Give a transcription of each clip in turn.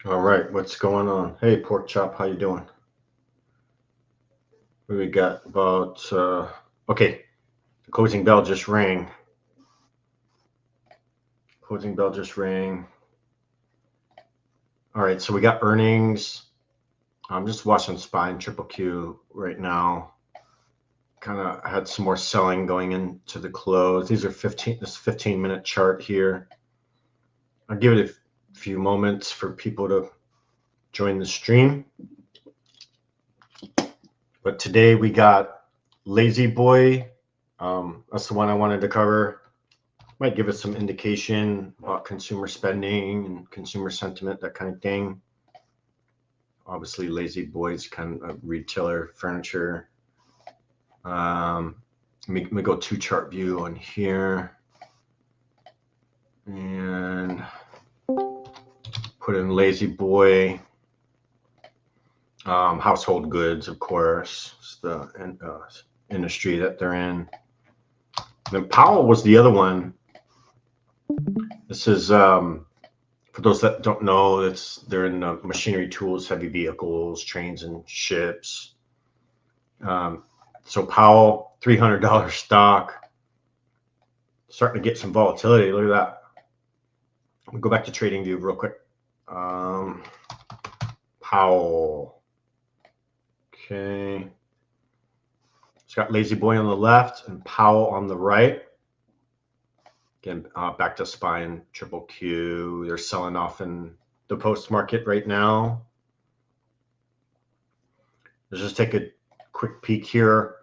All right, what's going on? Hey, Pork Chop, how you doing? What do we got about, okay, the closing bell just rang. Closing bell just rang. All right, so we got earnings. I'm just watching SPY and Triple Q right now. Kind of had some more selling going into the close. These are this 15-minute chart here. I'll give it a few moments for people to join the stream. But today we got Lazy Boy. That's the one I wanted to cover. Might give us some indication about consumer spending and consumer sentiment, that kind of thing. Obviously, Lazy Boy's kind of a retailer, furniture. Let me go to chart view on here and put in Lazy Boy. Household goods, of course, it's the industry that they're in. Then Powell was the other one. This is, for those that don't know, they're in machinery, tools, heavy vehicles, trains, and ships. So Powell, $300 stock, starting to get some volatility. Look at that. We'll go back to TradingView real quick. Powell. Okay. It's got Lazy Boy on the left and Powell on the right. Again, back to SPY and Triple Q. They're selling off in the post market right now. Let's just take a quick peek here.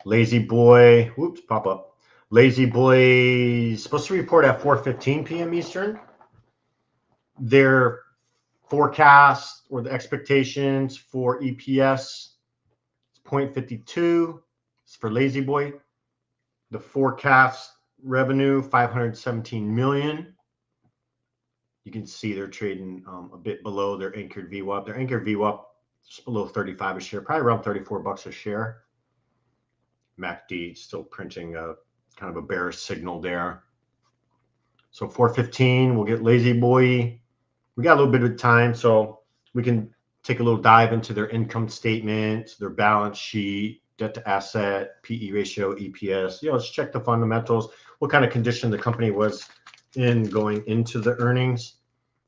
Lazy Boy, whoops, pop up. Lazy Boy is supposed to report at 4:15 p.m. Eastern. Their forecast or the expectations for EPS is 0.52. It's for Lazy Boy. The forecast revenue, 517 million. You can see they're trading a bit below their anchored VWAP. Their anchored VWAP just below 35 a share, probably around 34 bucks a share. MACD still printing a kind of a bearish signal there. So 4:15, we'll get Lazy Boy. We got a little bit of time, so we can take a little dive into their income statement, their balance sheet, debt to asset, PE ratio, EPS. Let's check the fundamentals, what kind of condition the company was in going into the earnings.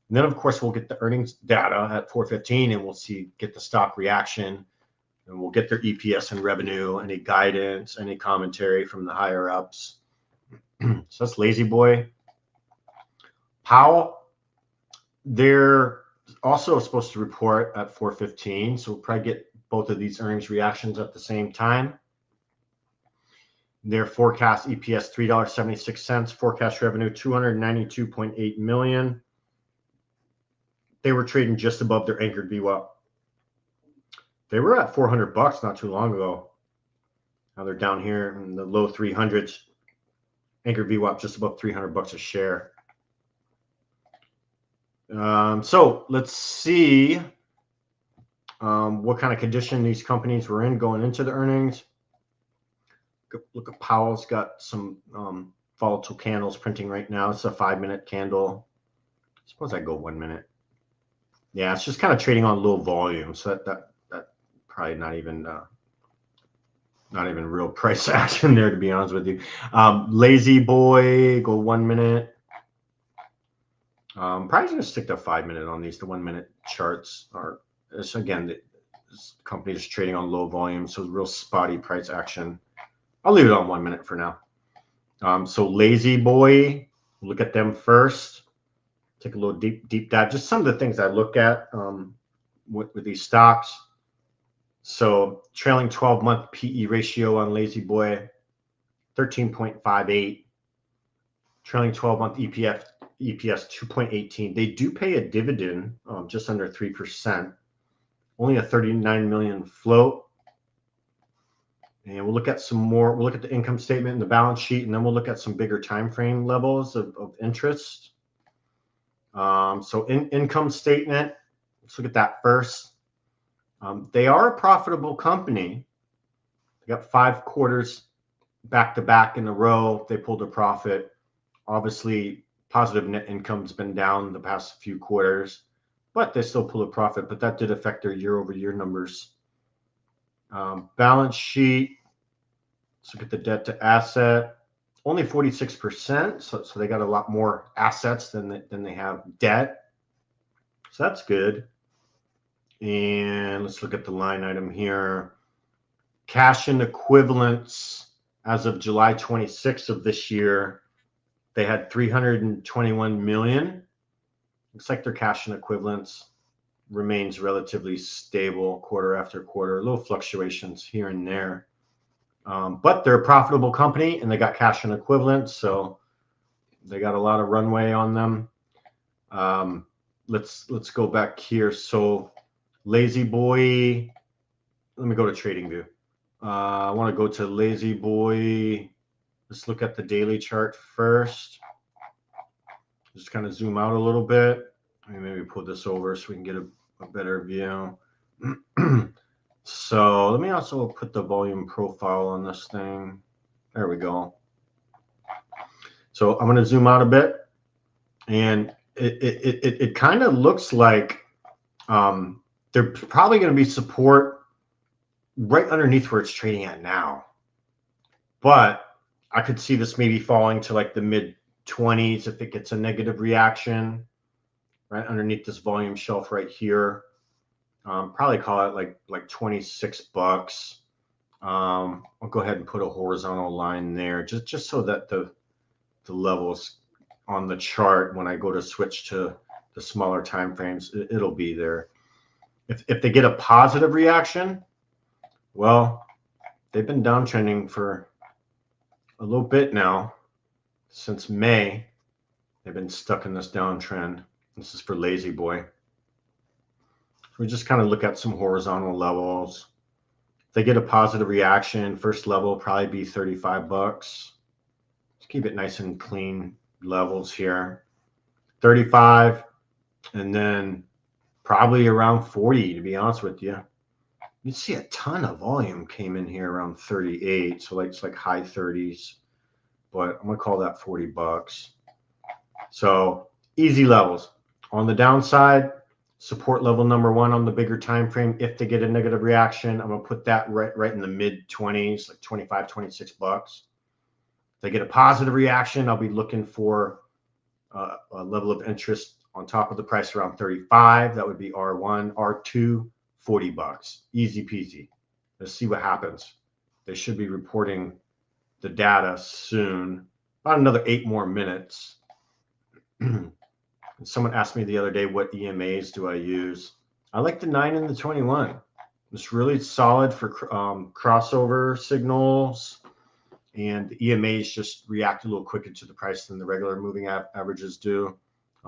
And then, of course, we'll get the earnings data at 4:15, and we'll get the stock reaction, and we'll get their EPS and revenue, any guidance, any commentary from the higher ups. So that's Lazy Boy. Powell, they're also supposed to report at 4:15, so we'll probably get both of these earnings reactions at the same time. Their forecast EPS $3.76, forecast revenue $292.8 million. They were trading just above their anchored VWAP. They were at 400 bucks not too long ago. Now they're down here in the low 300s. Anchored VWAP just above 300 bucks a share. So let's see what kind of condition these companies were in going into the earnings. Look at Powell's got some volatile candles printing right now. It's a 5-minute candle. Suppose I go 1 minute. Yeah, it's just kind of trading on low volume, so that probably not even real price action there, to be honest with you. Lazy Boy, go 1 minute. Probably gonna stick to 5-minute on these. The 1 minute charts are, again, this company is trading on low volume, so real spotty price action. I'll leave it on 1 minute for now. So Lazy Boy, look at them first. Take a little deep dive. Just some of the things I look at with these stocks. So trailing 12-month PE ratio on Lazy Boy, 13.58. Trailing 12-month EPS 2.18. They do pay a dividend, just under 3%. Only a 39 million float. And we'll look at some more. We'll look at the income statement and the balance sheet, and then we'll look at some bigger time frame levels of interest. So income statement, let's look at that first. They are a profitable company. They got 5 quarters back to back in a row. They pulled a profit. Obviously, positive net income's been down the past few quarters. but they still pull a profit, but that did affect their year-over-year numbers. Balance sheet, let's look at the debt to asset, only 46%, so they got a lot more assets than they have debt, so that's good. And let's look at the line item here. Cash and equivalents as of July 26th of this year, they had 321 million. Looks like their cash and equivalents remains relatively stable quarter after quarter, little fluctuations here and there. But they're a profitable company and they got cash and equivalents, so they got a lot of runway on them. Let's go back here. So Lazy Boy, let me go to TradingView. I want to go to Lazy Boy. Let's look at the daily chart first. Just kind of zoom out a little bit. Maybe pull this over so we can get a better view. So let me also put the volume profile on this thing. There we go. So I'm going to zoom out a bit, and it kind of looks like there's probably going to be support right underneath where it's trading at now. But I could see this maybe falling to like the mid 20s if it gets a negative reaction right underneath this volume shelf right here. Probably call it like 26 bucks. I'll go ahead and put a horizontal line there just so that the levels on the chart, when I go to switch to the smaller time frames, it'll be there. If they get a positive reaction, well, they've been downtrending for a little bit now. Since May, they've been stuck in this downtrend. This is for Lazy Boy. So we just kind of look at some horizontal levels. If they get a positive reaction, first level will probably be 35 bucks. Let's keep it nice and clean levels here. 35, and then probably around 40, to be honest with you. You see a ton of volume came in here around 38, so it's like high 30s, but I'm gonna call that 40 bucks. So easy levels. On the downside, support level number 1 on the bigger time frame. If they get a negative reaction, I'm gonna put that right in the mid 20s, like 25, 26 bucks. If they get a positive reaction, I'll be looking for a level of interest on top of the price around 35. That would be R1, R2, 40 bucks. Easy peasy. Let's see what happens. They should be reporting the data soon. About another 8 more minutes. Someone asked me the other day, what EMAs do I use? I like the 9 and the 21. It's really solid for crossover signals, and the EMAs just react a little quicker to the price than the regular moving averages do.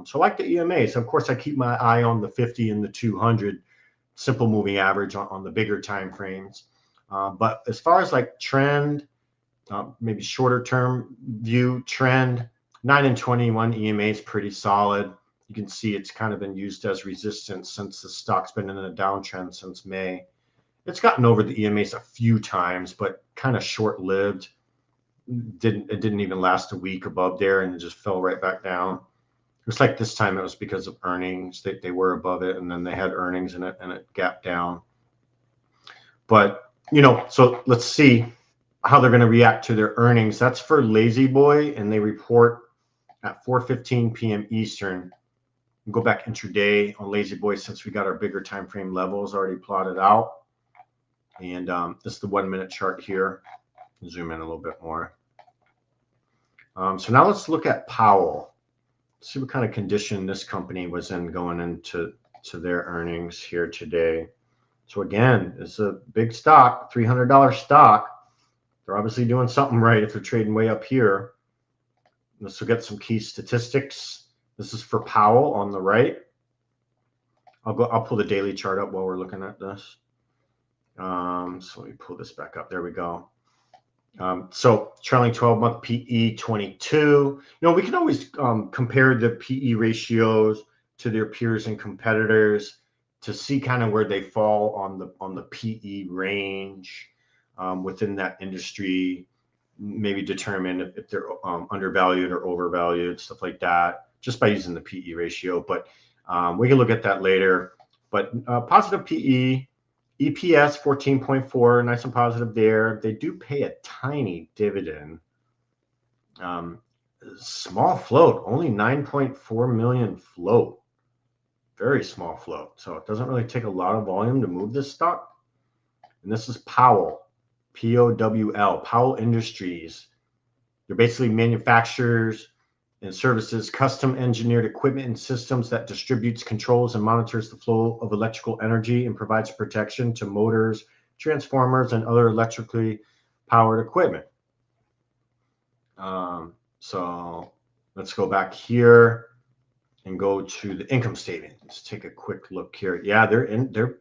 So I like the EMAs. Of course, I keep my eye on the 50 and the 200 simple moving average on the bigger time frames. But as far as like trend, maybe shorter term view trend, 9 and 21 EMA is pretty solid. You can see it's kind of been used as resistance since the stock's been in a downtrend since May. It's gotten over the EMAs a few times, but kind of short-lived. It didn't even last a week above there, and it just fell right back down. Looks like this time it was because of earnings. They were above it, and then they had earnings and it gapped down. But, so let's see how they're going to react to their earnings. That's for Lazy Boy, and they report at 4:15 p.m. Eastern. We'll go back intraday on Lazy Boy since we got our bigger time frame levels already plotted out. And this is the 1 minute chart here. Zoom in a little bit more. So now let's look at Powell. See what kind of condition this company was in going into their earnings here today. So again, it's a big stock, $300 stock. They're obviously doing something right if they're trading way up here. Let's look at some key statistics. This is for Powell on the right. I'll pull the daily chart up while we're looking at this. So let me pull this back up. There we go. So trailing 12-month PE 22. We can always compare the PE ratios to their peers and competitors to see kind of where they fall on the PE range within that industry. Maybe determine if they're undervalued or overvalued, stuff like that, just by using the PE ratio. But We can look at that later. But positive PE, EPS 14.4, nice and positive there. They do pay a tiny dividend. Small float, only 9.4 million float. Very small float. So it doesn't really take a lot of volume to move this stock. And this is Powell, POWL, Powell Industries. They're basically manufacturers and services custom engineered equipment and systems that distributes, controls, and monitors the flow of electrical energy and provides protection to motors, transformers, and other electrically powered equipment. So let's go back here and go to the income statement. Let's take a quick look here. Yeah, they're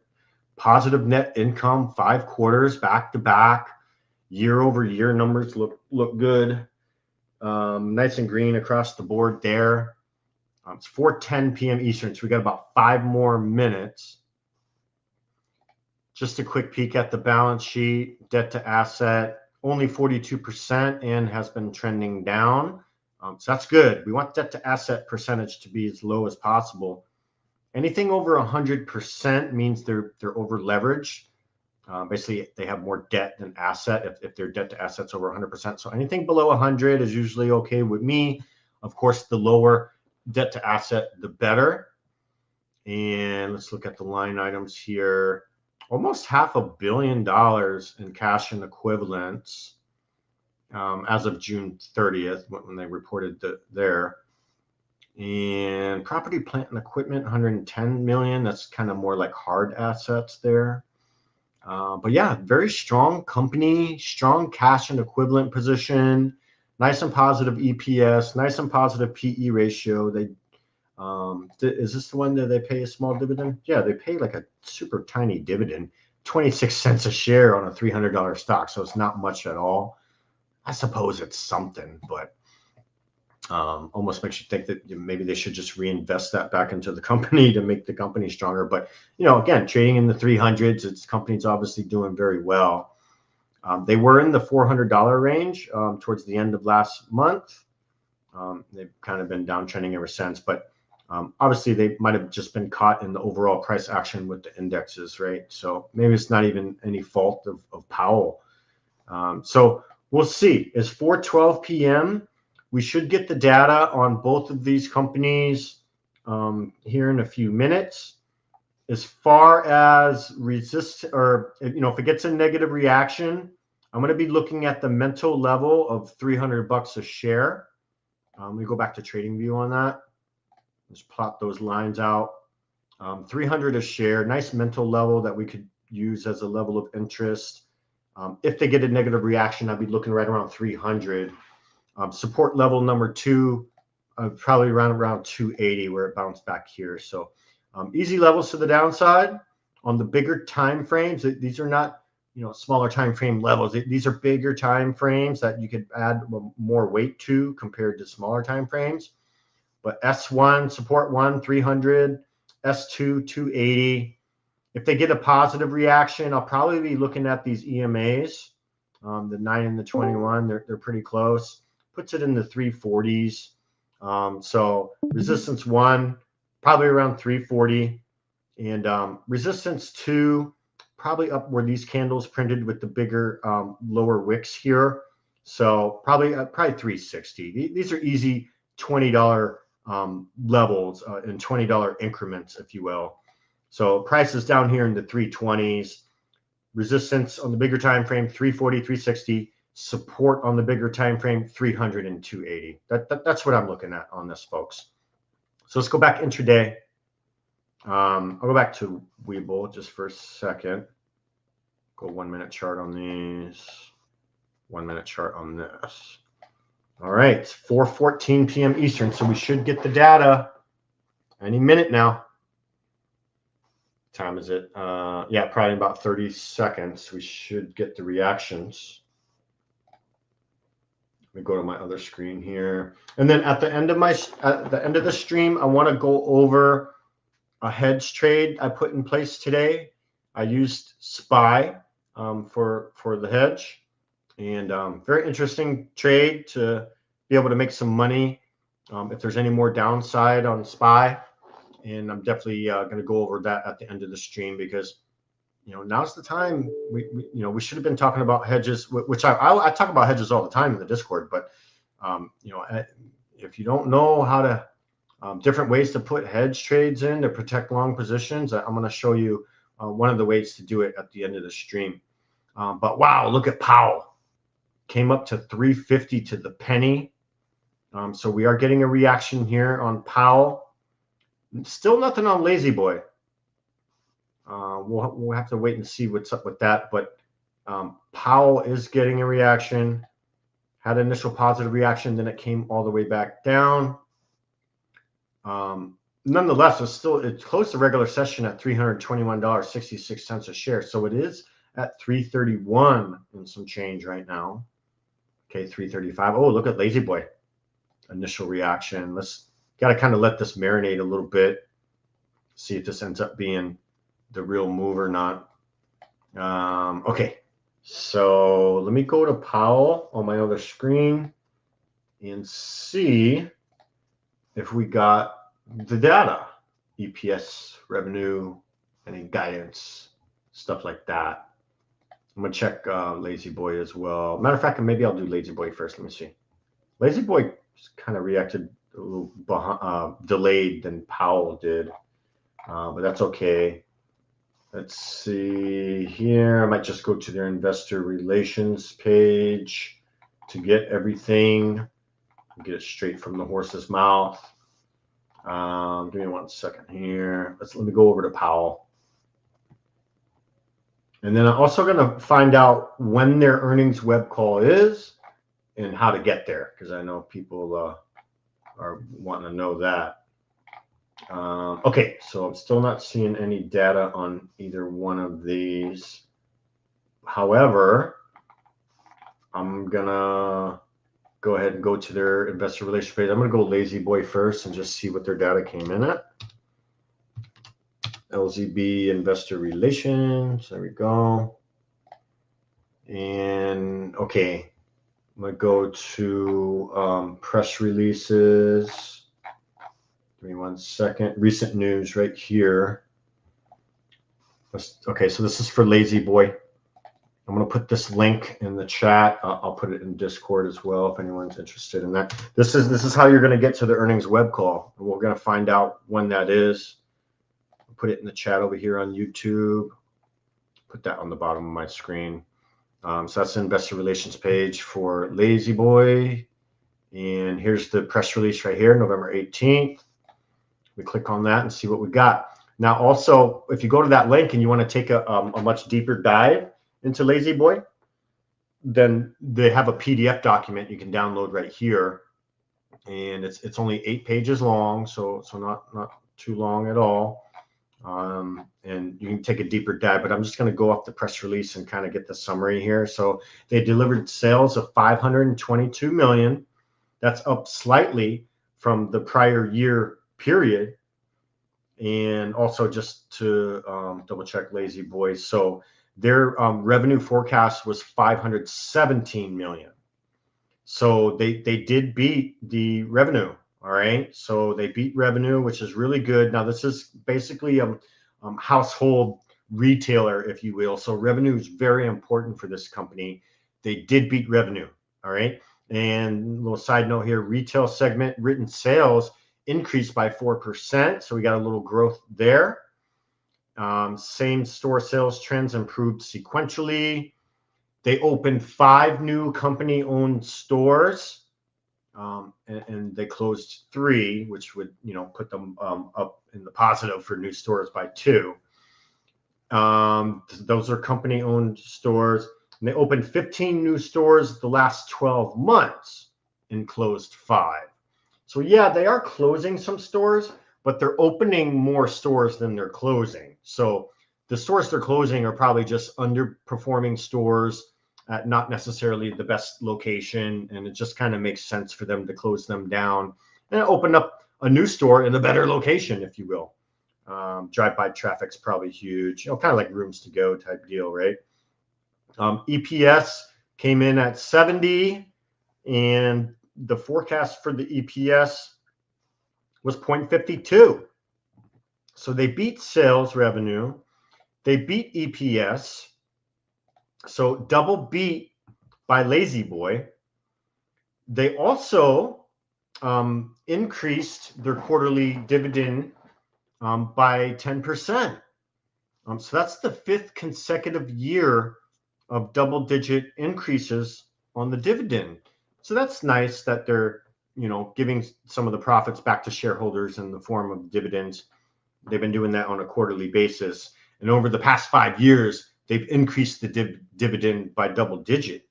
positive net income, 5 quarters back to back. Year over year numbers look good. Nice and green across the board there. It's 4:10 p.m. Eastern, so we got about 5 more minutes. Just a quick peek at the balance sheet. Debt to asset, only 42% and has been trending down. So that's good. We want debt to asset percentage to be as low as possible. Anything over 100% means they're over leveraged. Basically, they have more debt than asset if their debt to assets over 100%. So anything below 100 is usually okay with me. Of course, the lower debt to asset, the better. And let's look at the line items here. Almost $500 million in cash and equivalents as of June 30th when they reported there. And property, plant, and equipment, 110 million. That's kind of more like hard assets there. But yeah, very strong company, strong cash and equivalent position, nice and positive EPS, nice and positive PE ratio. They is this the one that they pay a small dividend? Yeah, they pay like a super tiny dividend, 26 cents a share on a $300 stock. So it's not much at all. I suppose it's something, but almost makes you think that maybe they should just reinvest that back into the company to make the company stronger. But, again, trading in the 300s, its company's obviously doing very well. They were in the $400 range towards the end of last month. They've kind of been downtrending ever since, but obviously they might have just been caught in the overall price action with the indexes, right? So maybe it's not even any fault of Powell. So we'll see. It's 4:12 p.m. We should get the data on both of these companies here in a few minutes. As far as resist, or if it gets a negative reaction, I'm going to be looking at the mental level of $300 a share. We go back to TradingView on that. Just plot those lines out. 300 a share, nice mental level that we could use as a level of interest. If they get a negative reaction, I'd be looking right around 300. Support level number 2, probably around 280 where it bounced back here. So easy levels to the downside. On the bigger time frames, these are not smaller time frame levels. These are bigger time frames that you could add more weight to compared to smaller time frames. But S1, support 1, 300, S2, 280. If they get a positive reaction, I'll probably be looking at these EMAs. The 9 and the 21, they're pretty close. Puts it in the 340s. So resistance 1, probably around 340. And resistance 2, probably up where these candles printed with the bigger lower wicks here. So probably 360. These are easy $20 levels in $20 increments, if you will. So price is down here in the 320s. Resistance on the bigger time frame, 340, 360. Support on the bigger time frame, 300 and 280. That's what I'm looking at on this, folks. So let's go back intraday. I'll go back to Webull just for a second. Go 1 minute chart on these. 1 minute chart on this. All right, it's 4:14 p.m. Eastern, so we should get the data any minute now. Time is it? Yeah, probably about 30 seconds. We should get the reactions. Let me go to my other screen here, and then at the end of the stream, I want to go over a hedge trade I put in place today. I used SPY for the hedge. And very interesting trade to be able to make some money if there's any more downside on SPY. And I'm definitely going to go over that at the end of the stream because, now's the time. We should have been talking about hedges, which I talk about hedges all the time in the Discord. But, if you don't know how to, different ways to put hedge trades in to protect long positions, I'm going to show you one of the ways to do it at the end of the stream. But wow, look at Powell. Came up to 350 to the penny. So we are getting a reaction here on Powell. Still nothing on Lazy Boy. We'll have to wait and see what's up with that. But Powell is getting a reaction. Had an initial positive reaction, then it came all the way back down. Nonetheless, it's close to regular session at $321.66 a share. So it is at 331 and some change right now. Okay, 335. Oh, look at Lazy Boy. Initial reaction. Let's got to kind of let this marinate a little bit. See if this ends up being the real move or not. Okay, so let me go to Powell on my other screen and see if we got the data, EPS, revenue, any guidance, stuff like that. I'm gonna check Lazy Boy as well. Matter of fact, maybe I'll do Lazy Boy first. Let me see. Lazy Boy kind of reacted a little delayed than Powell did, but that's okay. Let's see here. I might just go to their investor relations page to get everything. Get it straight from the horse's mouth. Give me 1 second here. Let me go over to Powell. And then I'm also going to find out when their earnings web call is and how to get there, because I know people are wanting to know that. Okay, so I'm still not seeing any data on either one of these. However, I'm going to go ahead and go to their investor relations page. I'm going to go Lazy Boy first and just see what their data came in at. LZB investor relations. There we go. And okay, I'm going to go to press releases. Give me 1 second. Recent news right here. Okay, so this is for Lazy Boy. I'm going to put this link in the chat. I'll put it in Discord as well if anyone's interested in that. This is how you're going to get to the earnings web call. We're going to find out when that is. I'll put it in the chat over here on YouTube. Put that on the bottom of my screen. So that's the investor relations page for Lazy Boy. And here's the press release right here, November 18th. We click on that and see what we got. Now, also, if you go to that link and you want to take a much deeper dive into Lazy Boy, then they have a PDF document you can download right here, and it's only 8 pages long, so not too long at all. And you can take a deeper dive, but I'm just going to go off the press release and kind of get the summary here. So they delivered sales of $522 million. That's up slightly from the prior year period. And also just to double check Lazy Boy. So their revenue forecast was $517 million. So they did beat the revenue. All right. So they beat revenue, which is really good. Now, this is basically a household retailer, if you will. So revenue is very important for this company. They did beat revenue. All right. And a little side note here, retail segment written sales increased by 4%. So we got a little growth there. Same store sales trends improved sequentially. They opened 5 new company-owned stores, and they closed 3, which would put them up in the positive for new stores by 2. Those are company-owned stores. And they opened 15 new stores the last 12 months and closed 5. So yeah, they are closing some stores, but they're opening more stores than they're closing. So the stores they're closing are probably just underperforming stores at not necessarily the best location, and it just kind of makes sense for them to close them down and open up a new store in a better location, if you will. Drive-by traffic's probably huge, kind of like rooms to go type deal, right? EPS came in at 70, and the forecast for the EPS was 0.52. So they beat sales revenue. They beat EPS. So double beat by Lazy Boy. They also increased their quarterly dividend by 10%. So that's the 5th consecutive year of double-digit increases on the dividend. So that's nice that they're, giving some of the profits back to shareholders in the form of dividends. They've been doing that on a quarterly basis. And over the past 5 years, they've increased the dividend by double-digit.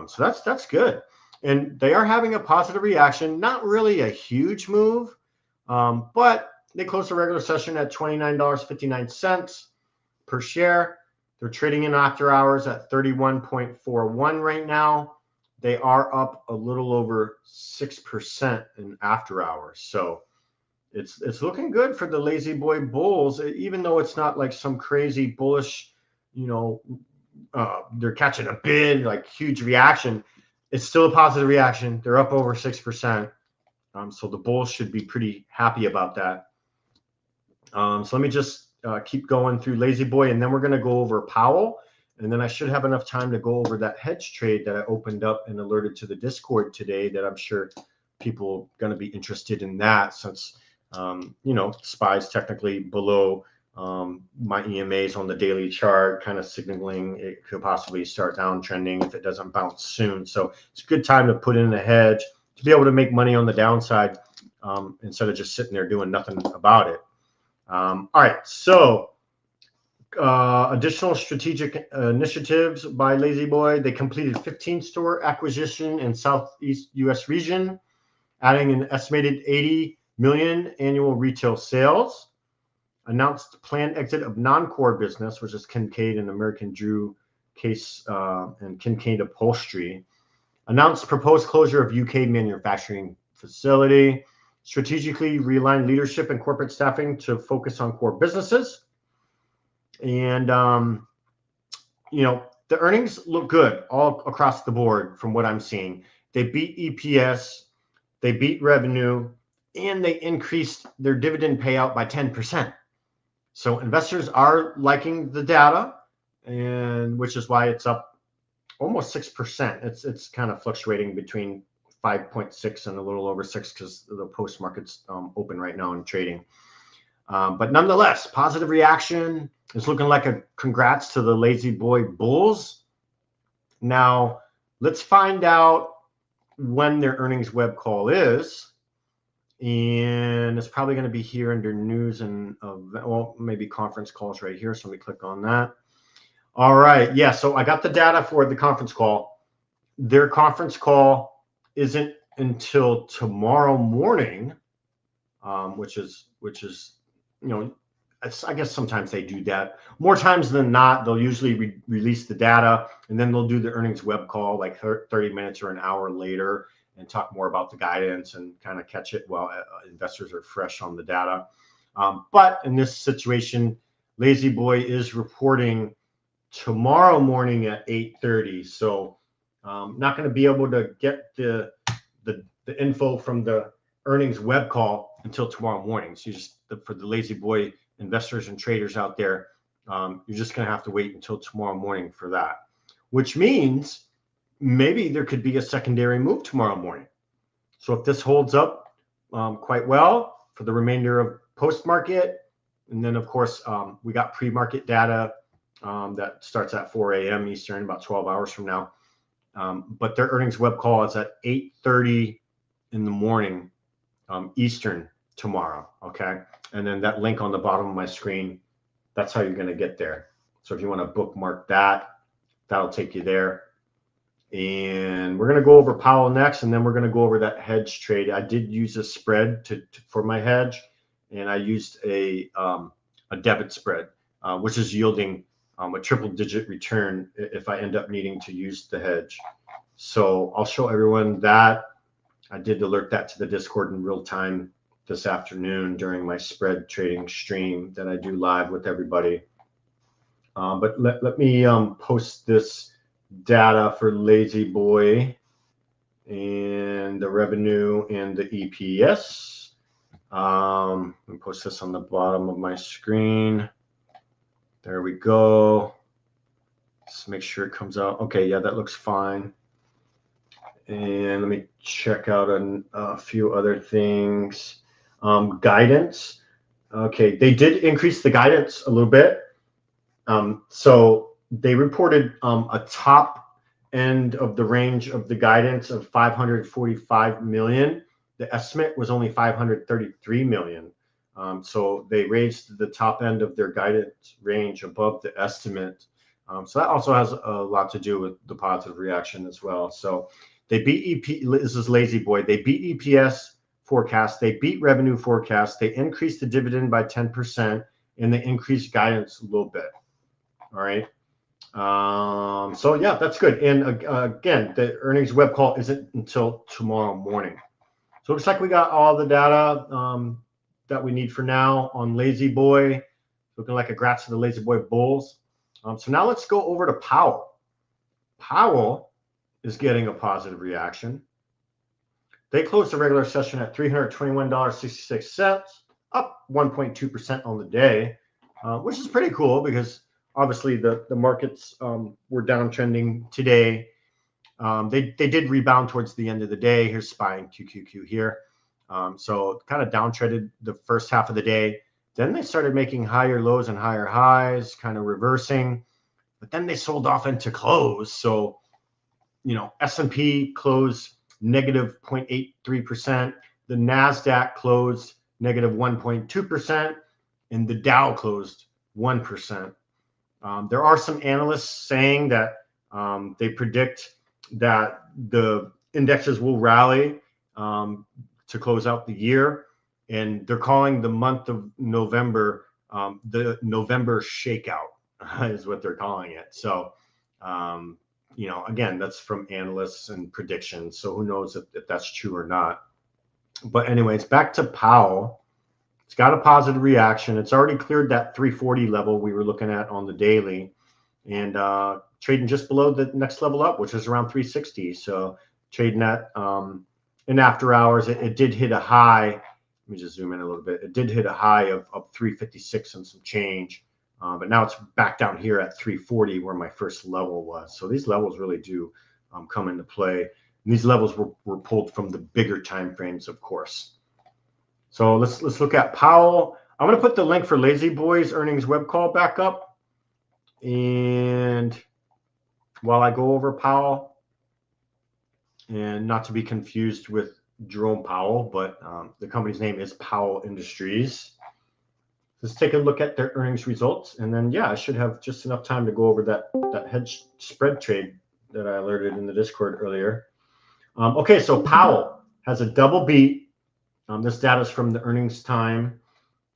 So that's good. And they are having a positive reaction. Not really a huge move, but they closed the regular session at $29.59 per share. They're trading in after hours at 31.41 right now. They are up a little over 6% in after hours. So it's looking good for the Lazy Boy Bulls, even though it's not like some crazy bullish, they're catching a bid, like huge reaction. It's still a positive reaction. They're up over 6%. So the Bulls should be pretty happy about that. So let me just keep going through Lazy Boy, and then we're going to go over Powell. And then I should have enough time to go over that hedge trade that I opened up and alerted to the Discord today, that I'm sure people are going to be interested in that, since, SPY's technically below my EMAs on the daily chart, kind of signaling it could possibly start downtrending if it doesn't bounce soon. So it's a good time to put in a hedge to be able to make money on the downside, instead of just sitting there doing nothing about it. All right, so additional strategic initiatives by Lazy Boy. They completed 15 store acquisition in Southeast U.S. region, adding an estimated 80 million annual retail sales. Announced planned exit of non-core business, which is Kincaid and American Drew Case and Kincaid Upholstery. Announced proposed closure of UK manufacturing facility. Strategically realigned leadership and corporate staffing to focus on core businesses. And, the earnings look good all across the board from what I'm seeing. They beat EPS, they beat revenue, and they increased their dividend payout by 10%. So investors are liking the data, and which is why it's up almost 6%. It's kind of fluctuating between 5.6 and a little over 6 because the post market's open right now and trading. But nonetheless, positive reaction. It's looking like a congrats to the Lazy Boy Bulls. Now, let's find out when their earnings web call is. And it's probably going to be here under news and, well, maybe conference calls right here. So let me click on that. All right. Yeah, so I got the data for the conference call. Their conference call isn't until tomorrow morning, which is I guess sometimes they do that. More times than not, they'll usually release the data, and then they'll do the earnings web call like 30 minutes or an hour later and talk more about the guidance and kind of catch it while investors are fresh on the data. But in this situation, Lazy Boy is reporting tomorrow morning at 8:30. So not going to be able to get the info from the earnings web call until tomorrow morning. So for the Lazy Boy investors and traders out there, you're just going to have to wait until tomorrow morning for that, which means maybe there could be a secondary move tomorrow morning. So if this holds up quite well for the remainder of post market, and then of course we got pre-market data that starts at 4 a.m. Eastern, about 12 hours from now. But their earnings web call is at 8:30 in the morning Eastern tomorrow. Okay. And then that link on the bottom of my screen, that's how you're going to get there. So if you want to bookmark that, that'll take you there. And we're going to go over Powell next, and then we're going to go over that hedge trade. I did use a spread for my hedge, and I used a debit spread, which is yielding a triple-digit return if I end up needing to use the hedge. So I'll show everyone that. I did alert that to the Discord in real time this afternoon during my spread trading stream that I do live with everybody. But let me post this data for Lazy Boy and the revenue and the EPS. Let me post this on the bottom of my screen. There we go. Just make sure it comes out. Okay, yeah, that looks fine. And let me check out a few other things. Guidance. Okay, they did increase the guidance a little bit. So they reported a top end of the range of the guidance of 545 million. The estimate was only 533 million. So they raised the top end of their guidance range above the estimate. So that also has a lot to do with the positive reaction as well. So they beat this is Lazy Boy. They beat EPS forecast. They beat revenue forecast. They increased the dividend by 10%, and they increased guidance a little bit. All right. So yeah, that's good. And again, the earnings web call isn't until tomorrow morning. So it looks like we got all the data that we need for now on Lazy Boy. Looking like a grats to the Lazy Boy Bulls. So now let's go over to Powell. Powell is getting a positive reaction. They closed the regular session at $321.66, up 1.2% on the day, which is pretty cool because obviously the markets were downtrending today. They did rebound towards the end of the day. Here's SPY and QQQ here. So kind of downtrended the first half of the day. Then they started making higher lows and higher highs, kind of reversing. But then they sold off into close. So, you know, S&P closed negative 0.83%. The NASDAQ closed negative 1.2%. And the Dow closed 1%. There are some analysts saying that they predict that the indexes will rally to close out the year. And they're calling the month of November the November shakeout is what they're calling it. So, you know, again, that's from analysts and predictions. So who knows if that's true or not. But anyways, back to Powell. It's got a positive reaction. It's already cleared that 340 level we were looking at on the daily, and trading just below the next level up, which is around 360. So trading at in after hours, it did hit a high. Let me just zoom in a little bit. It did hit a high of 356 and some change, but now it's back down here at 340 where my first level was. So these levels really do come into play. And these levels were pulled from the bigger time frames, of course. So let's look at Powell. I'm going to put the link for Lazy Boy's earnings web call back up. And while I go over Powell, and not to be confused with Jerome Powell, but the company's name is Powell Industries. Let's take a look at their earnings results. And then, yeah, I should have just enough time to go over that hedge spread trade that I alerted in the Discord earlier. Okay, so Powell has a double beat. This data is from the earnings time.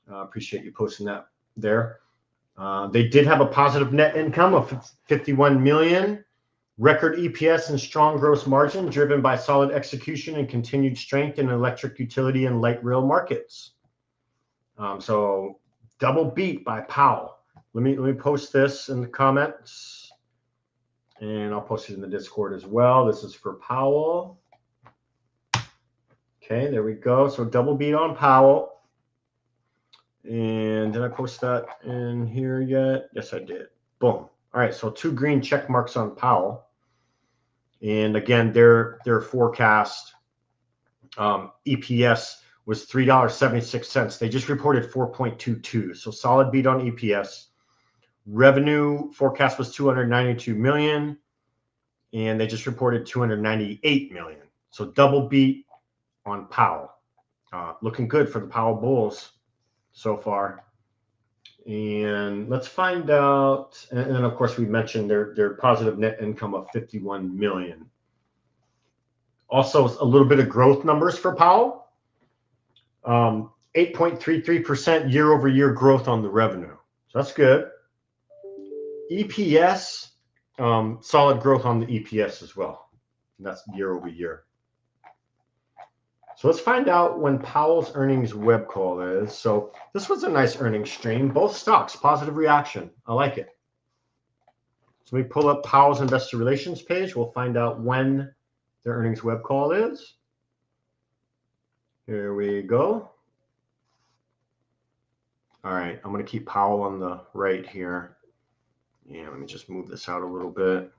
Appreciate you posting that there. They did have a positive net income of 51 million, record EPS and strong gross margin driven by solid execution and continued strength in electric utility and light rail markets. So double beat by Powell. Let me post this in the comments, and I'll post it in the Discord as well. This is for Powell. Okay, there we go. So double beat on Powell. And did I post that in here yet? Yes, I did. Boom. All right, so 2 green check marks on Powell. And again, their forecast EPS was $3.76. They just reported 4.22. So solid beat on EPS. Revenue forecast was 292 million. And they just reported 298 million. So double beat on Powell. Looking good for the Powell Bulls so far. And let's find out, and of course we mentioned their positive net income of 51 million. Also a little bit of growth numbers for Powell. 8.33% year over year growth on the revenue. So that's good. EPS, solid growth on the EPS as well. And that's year over year. So let's find out when Powell's earnings web call is. So this was a nice earnings stream. Both stocks, positive reaction. I like it. So we pull up Powell's investor relations page. We'll find out when their earnings web call is. Here we go. right, I'm going to keep Powell on the right here. Yeah, let me just move this out a little bit.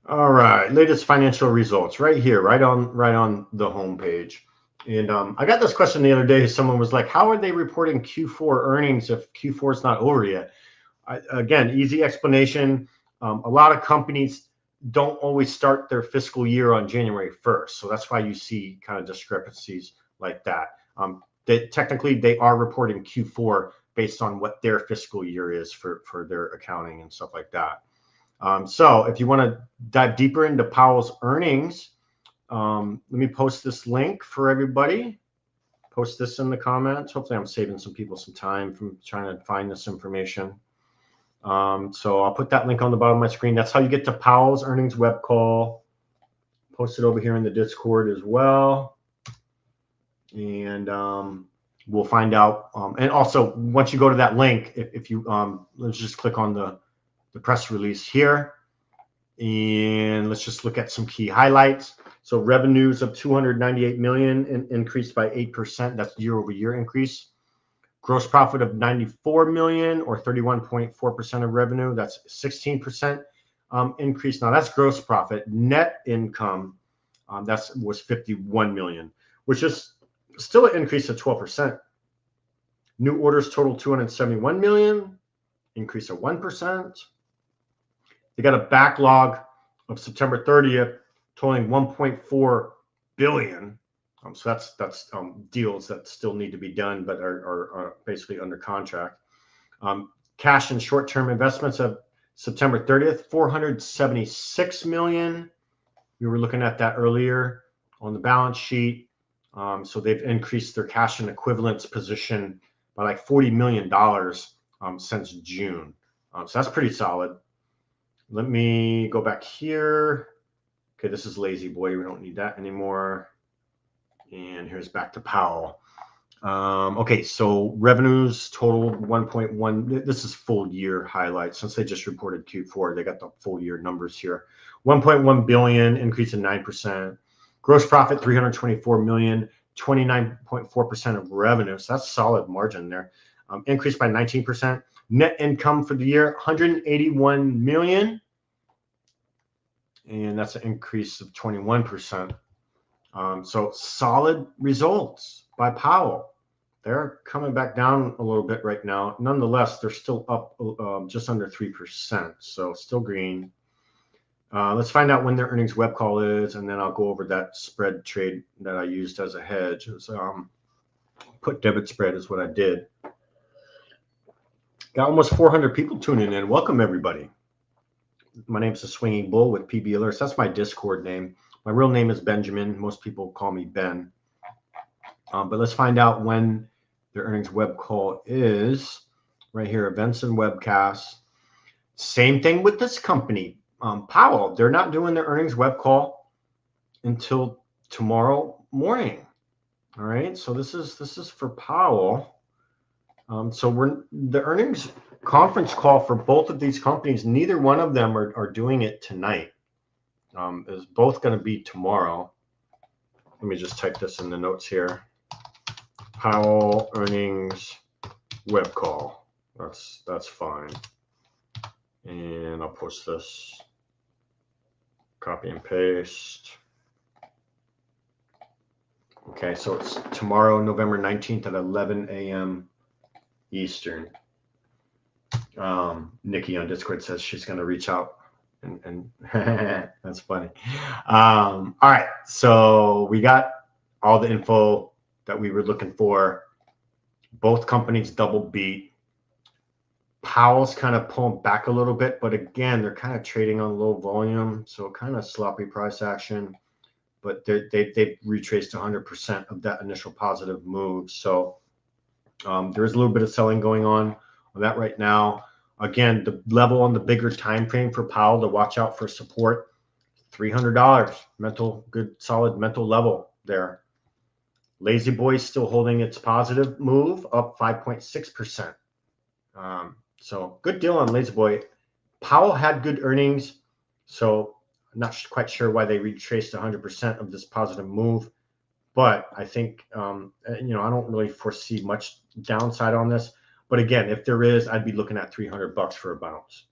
All right, latest financial results right here, right on the home page. And I got this question the other day. Someone was like, how are they reporting Q4 earnings if Q4 is not over yet? Again, easy explanation. A lot of companies don't always start their fiscal year on January 1st. So that's why you see kind of discrepancies like that. Technically, they are reporting Q4 based on what their fiscal year is for their accounting and stuff like that. So if you want to dive deeper into Powell's earnings, let me post this link for everybody. Post this in the comments. Hopefully I'm saving some people some time from trying to find this information. So I'll put that link on the bottom of my screen. That's how you get to Powell's earnings web call. Post it over here in the Discord as well. And we'll find out. And also, once you go to that link, if you let's just click on the press release here. And let's just look at some key highlights. So revenues of 298 million increased by 8%. That's year-over-year increase. Gross profit of 94 million or 31.4% of revenue. That's 16% increase. Now that's gross profit. Net income was 51 million, which is still an increase of 12%. New orders total 271 million, increase of 1%. They got a backlog of September 30th totaling 1.4 billion. So that's deals that still need to be done, but are basically under contract. Cash and short-term investments of September 30th, 476 million. We were looking at that earlier on the balance sheet. So they've increased their cash and equivalents position by like $40 million since June. So that's pretty solid. Let me go back here. Okay, this is Lazy Boy. We don't need that anymore. And here's back to Powell. Okay, so revenues totaled 1.1. This is full year highlights. Since they just reported Q4, they got the full year numbers here. 1.1 billion, increase of 9%. Gross profit 324 million, 29.4% of revenue. So that's solid margin there. Increased by 19%. Net income for the year 181 million, and that's an increase of 21%. So solid results by Powell. They're coming back down a little bit right now. Nonetheless, they're still up just under 3%, so still green. Let's find out when their earnings web call is, and then I'll go over that spread trade that I used as a hedge. It was, put debit spread is what I did. Got almost 400 people tuning in. Welcome, everybody. My name is TheSwingingBull with PB Alerts. That's my Discord name. My real name is Benjamin. Most people call me Ben. But let's find out when their earnings web call is. Right here, events and webcasts. Same thing with this company, Powell. They're not doing their earnings web call until tomorrow morning. All right, so this is for Powell. So the earnings conference call for both of these companies, neither one of them are doing it tonight. It's both going to be tomorrow. Let me just type this in the notes here. Powell earnings web call. That's fine. And I'll post this. Copy and paste. Okay, so it's tomorrow, November 19th at 11 a.m. Eastern. Nikki on Discord says she's going to reach out, and that's funny. All right, so we got all the info that we were looking for. Both companies double beat. Powell's kind of pulling back a little bit, but again, they're kind of trading on low volume, so kind of sloppy price action. But they've retraced 100% of that initial positive move. So there is a little bit of selling going on that right now. Again, the level on the bigger time frame for Powell to watch out for support, $300. Good, solid mental level there. Lazy Boy still holding its positive move, up 5.6%. So good deal on Lazy Boy. Powell had good earnings, so I'm not quite sure why they retraced 100% of this positive move. But I think, you know, I don't really foresee much downside on this. But again, if there is, I'd be looking at $300 for a bounce.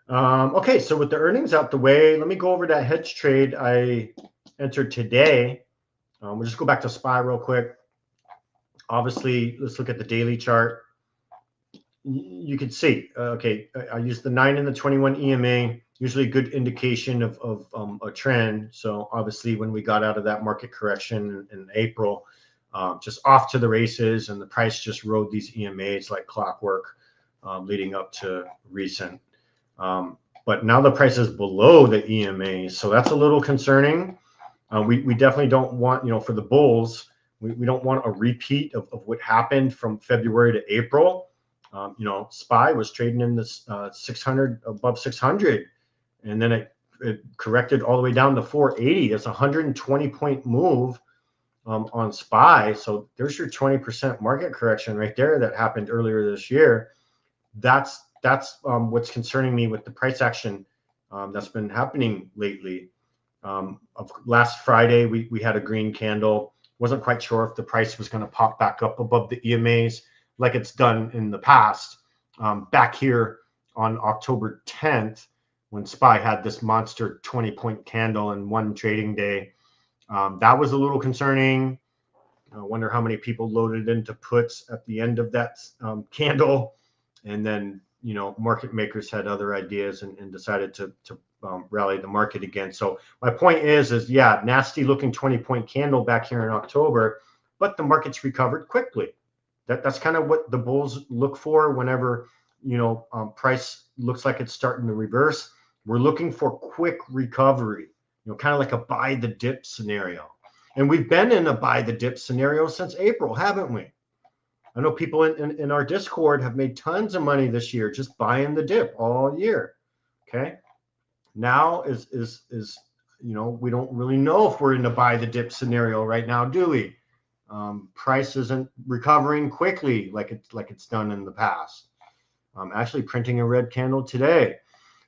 Okay, so with the earnings out the way, let me go over that hedge trade I entered today. We'll just go back to SPY real quick. Obviously, let's look at the daily chart. You can see, okay, I used the 9 and the 21 EMA, usually a good indication of a trend. So obviously when we got out of that market correction in April, just off to the races, and the price just rode these EMAs like clockwork, leading up to recent. But now the price is below the EMA, so that's a little concerning. We definitely don't want, you know, for the bulls, we don't want a repeat of what happened from February to April. You know, SPY was trading in this 600, above 600, and then it corrected all the way down to 480. It's a 120-point move on SPY. So there's your 20% market correction right there that happened earlier this year. That's what's concerning me with the price action that's been happening lately. Of last Friday, we had a green candle. Wasn't quite sure if the price was going to pop back up above the EMAs like it's done in the past. Back here on October 10th, when SPY had this monster 20-point candle in one trading day, that was a little concerning. I wonder how many people loaded into puts at the end of that candle. And then, you know, market makers had other ideas and decided to rally the market again. So my point is yeah, nasty looking 20-point candle back here in October, but the market's recovered quickly. That's kind of what the bulls look for whenever, you know, price looks like it's starting to reverse. We're looking for quick recovery, you know, kind of like a buy the dip scenario. And we've been in a buy the dip scenario since April, haven't we? I know people in our Discord have made tons of money this year just buying the dip all year. Okay. Now is you know, we don't really know if we're in a buy the dip scenario right now, do we? Price isn't recovering quickly like it's done in the past. Actually printing a red candle today.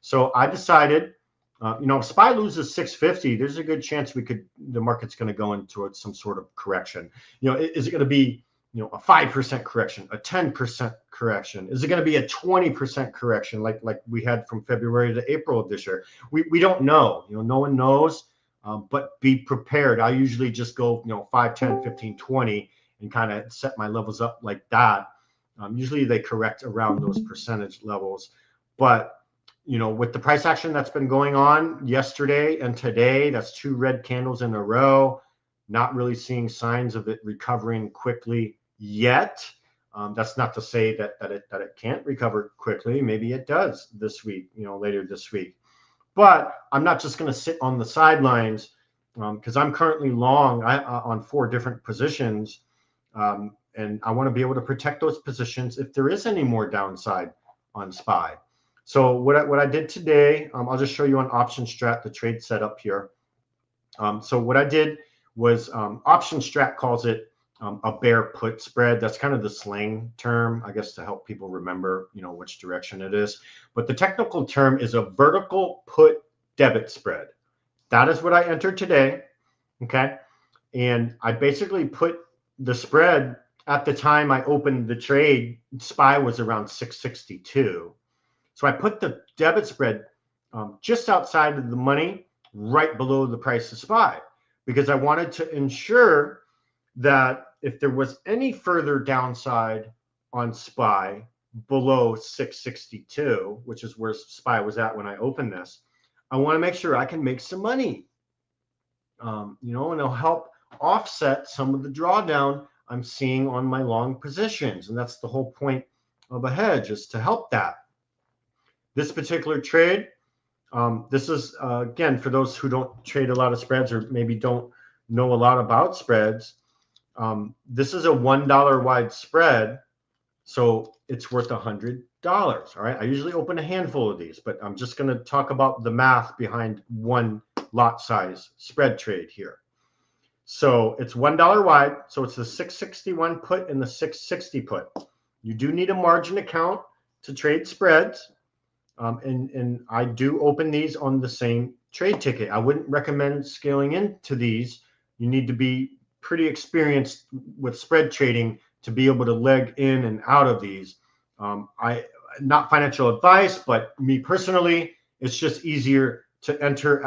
So I decided, you know, if SPY loses 650, there's a good chance the market's going to go into some sort of correction. You know, is it going to be, you know, a 5% correction, a 10% correction? Is it going to be a 20% correction like we had from February to April of this year? We don't know. You know, no one knows. But be prepared. I usually just go, you know, 5, 10, 15, 20 and kind of set my levels up like that. Usually they correct around those percentage levels. But, you know, with the price action that's been going on yesterday and today, that's 2 red candles in a row, not really seeing signs of it recovering quickly yet. That's not to say that it can't recover quickly. Maybe it does this week, you know, later this week. But I'm not just going to sit on the sidelines because I'm currently long on 4 different positions. And I want to be able to protect those positions if there is any more downside on SPY. So what I did today, I'll just show you on option strat, the trade setup here. So what I did was option strat calls it a bear put spread. That's kind of the slang term, I guess, to help people remember, you know, which direction it is. But the technical term is a vertical put debit spread. That is what I entered today. Okay. And I basically put the spread at the time I opened the trade. SPY was around 662. So I put the debit spread just outside of the money, right below the price of SPY, because I wanted to ensure that if there was any further downside on SPY below 662, which is where SPY was at when I opened this, I want to make sure I can make some money, you know, and it'll help offset some of the drawdown I'm seeing on my long positions. And that's the whole point of a hedge, is to help that. This particular trade, this is, again, for those who don't trade a lot of spreads or maybe don't know a lot about spreads, this is a $1 wide spread, so it's worth $100. All right, I usually open a handful of these, but I'm just going to talk about the math behind one lot size spread trade here. So it's $1 wide, so it's the 661 put and the 660 put. You do need a margin account to trade spreads, and I do open these on the same trade ticket. I wouldn't recommend scaling into these you need to be pretty experienced with spread trading to be able to leg in and out of these. Not financial advice, but me personally, it's just easier to enter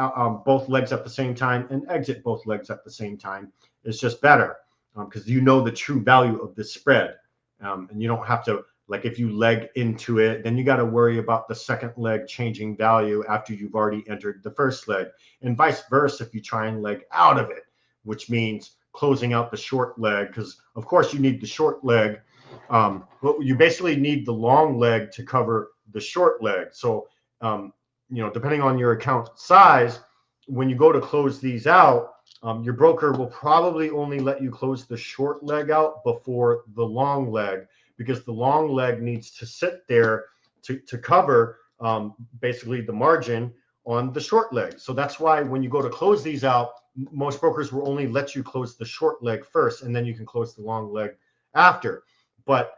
both legs at the same time and exit both legs at the same time. It's just better because you know the true value of the spread, and you don't have to, like, if you leg into it, then you got to worry about the second leg changing value after you've already entered the first leg, and vice versa if you try and leg out of it, which means closing out the short leg, because of course you need the short leg. But you basically need the long leg to cover the short leg. So, depending on your account size, when you go to close these out, your broker will probably only let you close the short leg out before the long leg, because the long leg needs to sit there to cover basically the margin on the short leg. So that's why when you go to close these out, most brokers will only let you close the short leg first, and then you can close the long leg after. But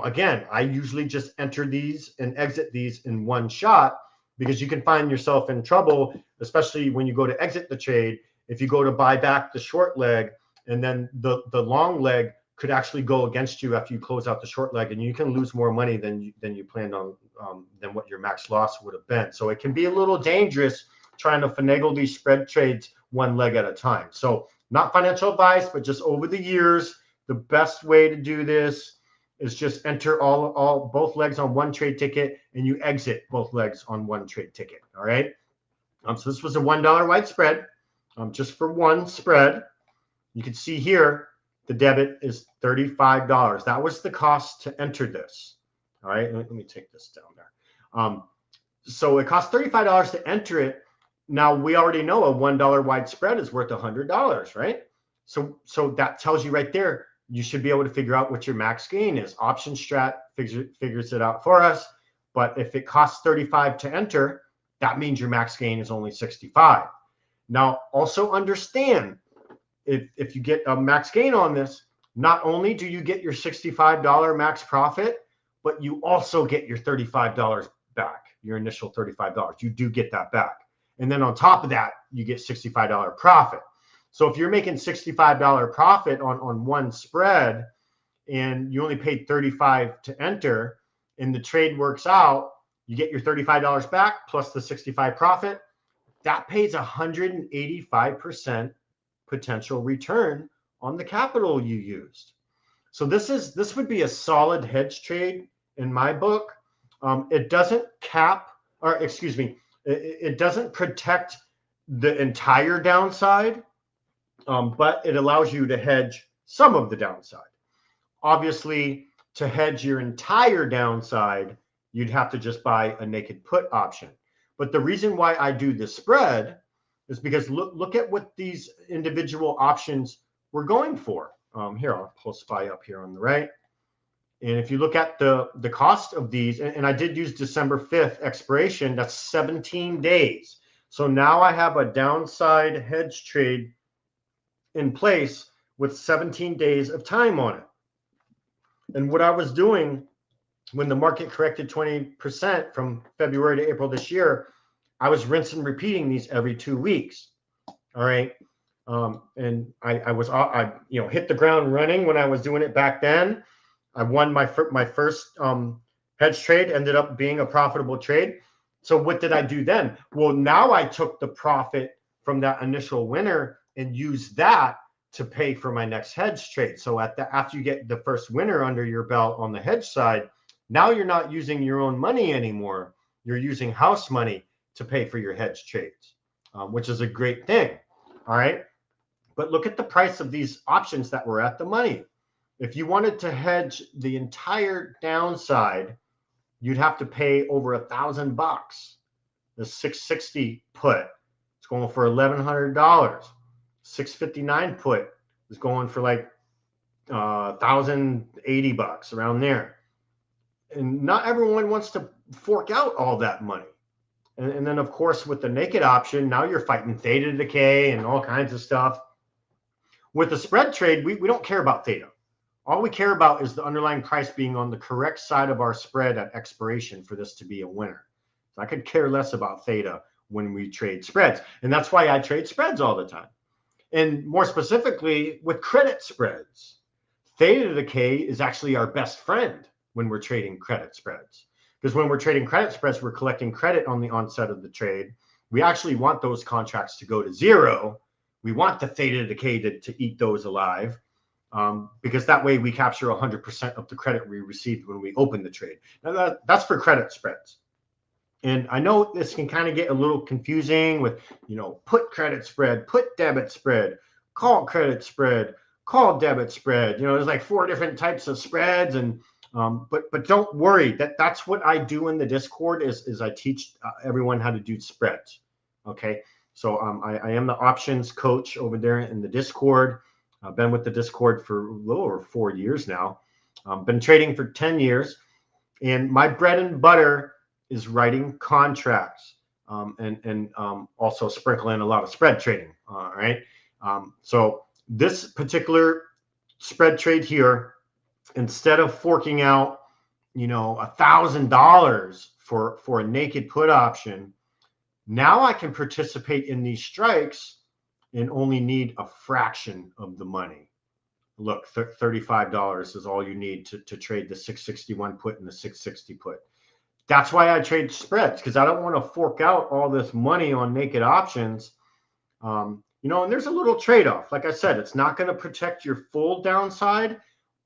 again, I usually just enter these and exit these in one shot, because you can find yourself in trouble, especially when you go to exit the trade. If you go to buy back the short leg, and then the long leg could actually go against you after you close out the short leg, and you can lose more money than you planned on, than what your max loss would have been. So it can be a little dangerous trying to finagle these spread trades one leg at a time. So not financial advice, but just over the years, the best way to do this is just enter both legs on one trade ticket, and you exit both legs on one trade ticket. All right. So this was a $1 wide spread, just for one spread. You can see here the debit is $35. That was the cost to enter this. All right. Let me take this down there. So it cost $35 to enter it. Now we already know a $1 wide spread is worth $100, right? So that tells you right there, you should be able to figure out what your max gain is. Option Strat figures it out for us. But if it costs $35 to enter, that means your max gain is only $65. Now, also understand, if you get a max gain on this, not only do you get your $65 max profit, but you also get your $35 back, your initial $35. You do get that back. And then on top of that, you get $65 profit. So if you're making $65 profit on one spread, and you only paid $35 to enter, and the trade works out, you get your $35 back plus the $65 profit. That pays 185% potential return on the capital you used. So this would be a solid hedge trade in my book. It doesn't it doesn't protect the entire downside, but it allows you to hedge some of the downside. Obviously, to hedge your entire downside, you'd have to just buy a naked put option. But the reason why I do this spread is because look at what these individual options were going for. Here, I'll pull SPY up here on the right. And if you look at the cost of these, and I did use December 5th expiration, that's 17 days. So now I have a downside hedge trade in place with 17 days of time on it. And what I was doing when the market corrected 20% from February to April this year, I was rinsing and repeating these every 2 weeks. All right. And I hit the ground running when I was doing it back then. I won my first hedge trade, ended up being a profitable trade. So what did I do then? Well, now I took the profit from that initial winner and used that to pay for my next hedge trade. So after you get the first winner under your belt on the hedge side, now you're not using your own money anymore. You're using house money to pay for your hedge trades, which is a great thing. All right. But look at the price of these options that were at the money. If you wanted to hedge the entire downside, you'd have to pay over $1,000. The 660 put is going for $1,100. 659 put is going for like $1,080, around there. And not everyone wants to fork out all that money. And then, of course, with the naked option, now you're fighting theta decay and all kinds of stuff. With the spread trade, we don't care about theta. All we care about is the underlying price being on the correct side of our spread at expiration for this to be a winner. So I could care less about theta when we trade spreads. And that's why I trade spreads all the time. And more specifically with credit spreads. Theta decay is actually our best friend when we're trading credit spreads. Because when we're trading credit spreads, we're collecting credit on the onset of the trade. We actually want those contracts to go to zero. We want the theta decay to eat those alive, because that way we capture 100% of the credit we received when we open the trade. Now that's for credit spreads. And I know this can kind of get a little confusing with, put credit spread, put debit spread, call credit spread, call debit spread. There's like 4 different types of spreads. And but don't worry, that's what I do in the Discord is I teach everyone how to do spreads. Okay, so I am the options coach over there in the Discord. I've been with the Discord for a little over 4 years now. Been trading for 10 years, and my bread and butter is writing contracts, and also sprinkle in a lot of spread trading. All right. So this particular spread trade here, instead of forking out, $1,000 for a naked put option, now I can participate in these strikes and only need a fraction of the money. Look, $35 is all you need to trade the 661 put and the 660 put. That's why I trade spreads, because I don't want to fork out all this money on naked options. And there's a little trade-off. Like I said, it's not going to protect your full downside,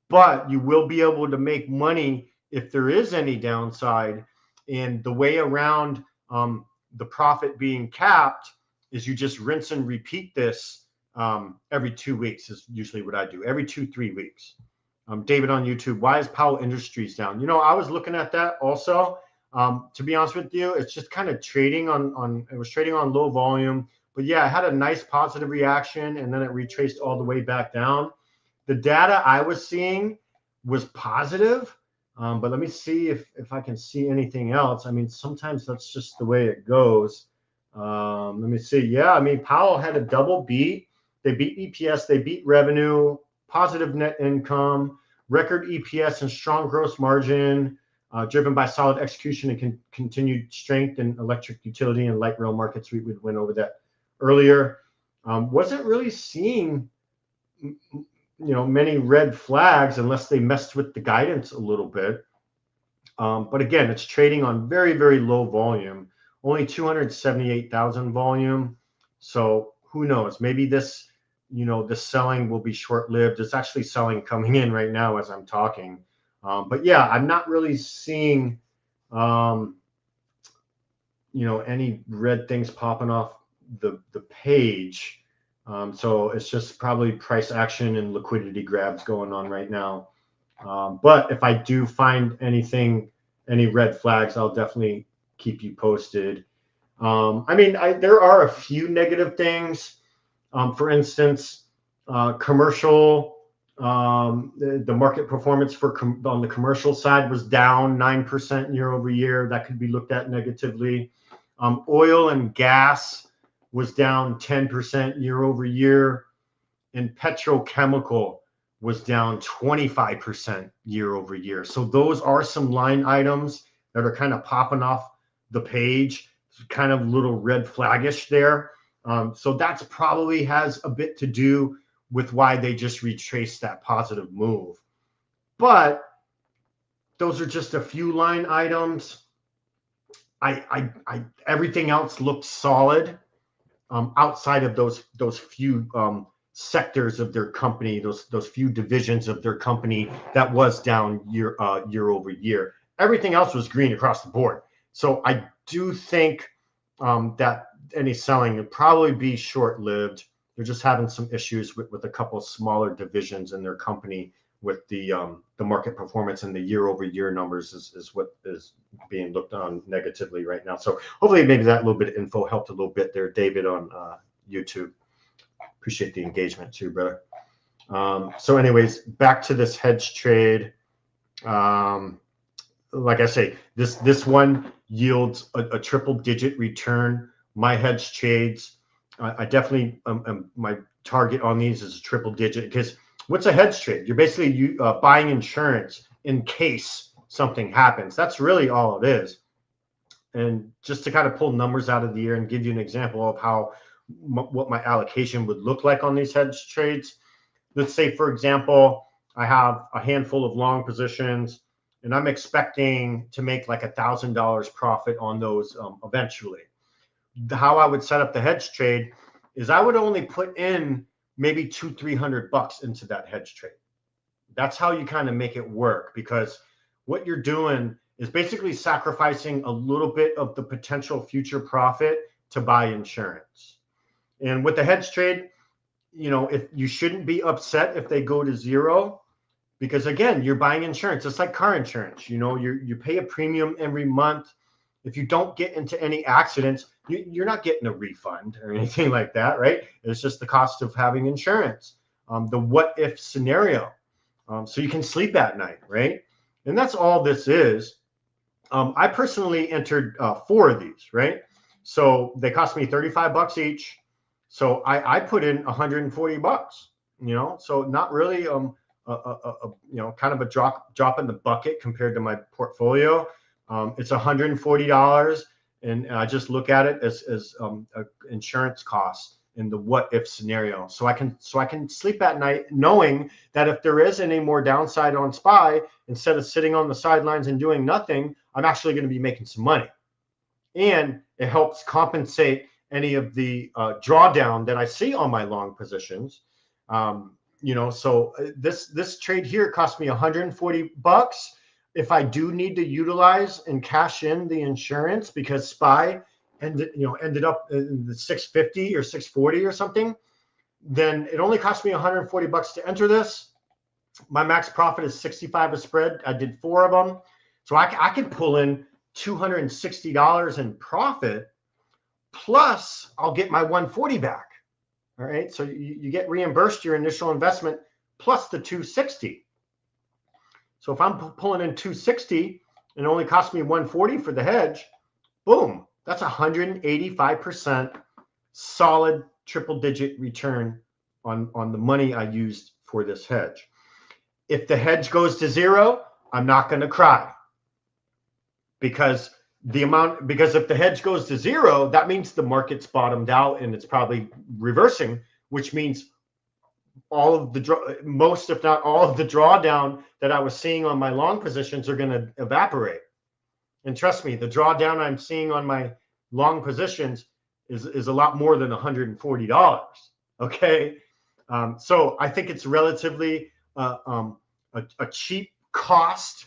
but you will be able to make money if there is any downside. And the way around the profit being capped is you just rinse and repeat this every 2 weeks is usually what I do, every 2-3 weeks. David on YouTube, why is Powell Industries down? I was looking at that also. To be honest with you, it's just kind of trading it was trading on low volume. But yeah, it had a nice positive reaction, and then it retraced all the way back down. The data I was seeing was positive, but let me see if I can see anything else. I mean, sometimes that's just the way it goes. Let me see. Yeah, I mean, Powell had a double beat. They beat EPS, they beat revenue, positive net income, record EPS, and strong gross margin, driven by solid execution and continued strength in electric utility and light rail markets. We went over that earlier. Wasn't really seeing many red flags unless they messed with the guidance a little bit. But again, it's trading on very, very low volume, only 278,000 volume. So who knows? Maybe this selling will be short-lived. It's actually selling coming in right now as I'm talking. But yeah, I'm not really seeing, any red things popping off the page. So it's just probably price action and liquidity grabs going on right now. But if I do find any red flags, I'll definitely keep you posted. There are a few negative things. For instance, commercial, the market performance on the commercial side was down 9% year over year. That could be looked at negatively. Oil and gas was down 10% year over year, and petrochemical was down 25% year over year. So those are some line items that are kind of popping off the page, kind of little red flaggish there. So that's probably has a bit to do with why they just retraced that positive move. But those are just a few line items. Everything else looked solid outside of those few sectors of their company, those few divisions of their company that was down year over year. Everything else was green across the board. So I do think that any selling would probably be short-lived. They're just having some issues with a couple of smaller divisions in their company with the market performance, and the year-over-year numbers is what is being looked on negatively right now. So hopefully maybe that little bit of info helped a little bit there, David on YouTube. Appreciate the engagement too, brother. So anyways, back to this hedge trade. Like I say, this one yields a triple-digit return. My hedge trades, I definitely my target on these is a triple-digit, because what's a hedge trade? You're basically buying insurance in case something happens. That's really all it is. And just to kind of pull numbers out of the air and give you an example of how what my allocation would look like on these hedge trades. Let's say, for example, I have a handful of long positions and I'm expecting to make like $1,000 profit on those eventually. How I would set up the hedge trade is I would only put in maybe $200-300 into that hedge trade. That's how you kind of make it work, because what you're doing is basically sacrificing a little bit of the potential future profit to buy insurance. And with the hedge trade, you know, if you shouldn't be upset if they go to zero, because again, you're buying insurance. It's like car insurance. You know, you pay a premium every month. If you don't get into any accidents, you're not getting a refund or anything like that, right? It's just the cost of having insurance. The what if scenario. So you can sleep at night, right? And that's all this is. I personally entered 4 of these, right? So they cost me $35 each. So I put in $140, you know, so not really you know, kind of a drop in the bucket compared to my portfolio. It's $140, and I just look at it as insurance costs in the what if scenario. So I can sleep at night knowing that if there is any more downside on SPY, instead of sitting on the sidelines and doing nothing, I'm actually going to be making some money. And it helps compensate any of the drawdown that I see on my long positions. You know, so this trade here cost me $140. If I do need to utilize and cash in the insurance because SPY ended up in the 650 or 640 or something, then it only cost me $140 to enter this. My max profit is 65 a spread. I did 4 of them, so I can pull in $260 in profit, plus I'll get my 140 back. All right, so you get reimbursed your initial investment plus the 260. So if I'm pulling in 260 and it only cost me 140 for the hedge, boom, that's 185% solid triple-digit return on the money I used for this hedge. If the hedge goes to zero, I'm not going to cry, because if the hedge goes to zero, that means the market's bottomed out and it's probably reversing, which means all of the most, if not all of the drawdown that I was seeing on my long positions are going to evaporate. And trust me, the drawdown I'm seeing on my long positions is a lot more than $140. Okay, so I think it's relatively a cheap cost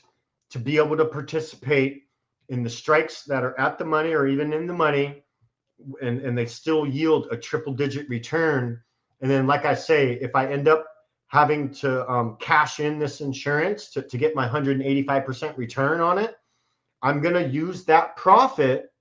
to be able to participate in the strikes that are at the money or even in the money, and they still yield a triple-digit return. And then, like I say, if I end up having to cash in this insurance to get my 185% return on it, I'm going to use that profit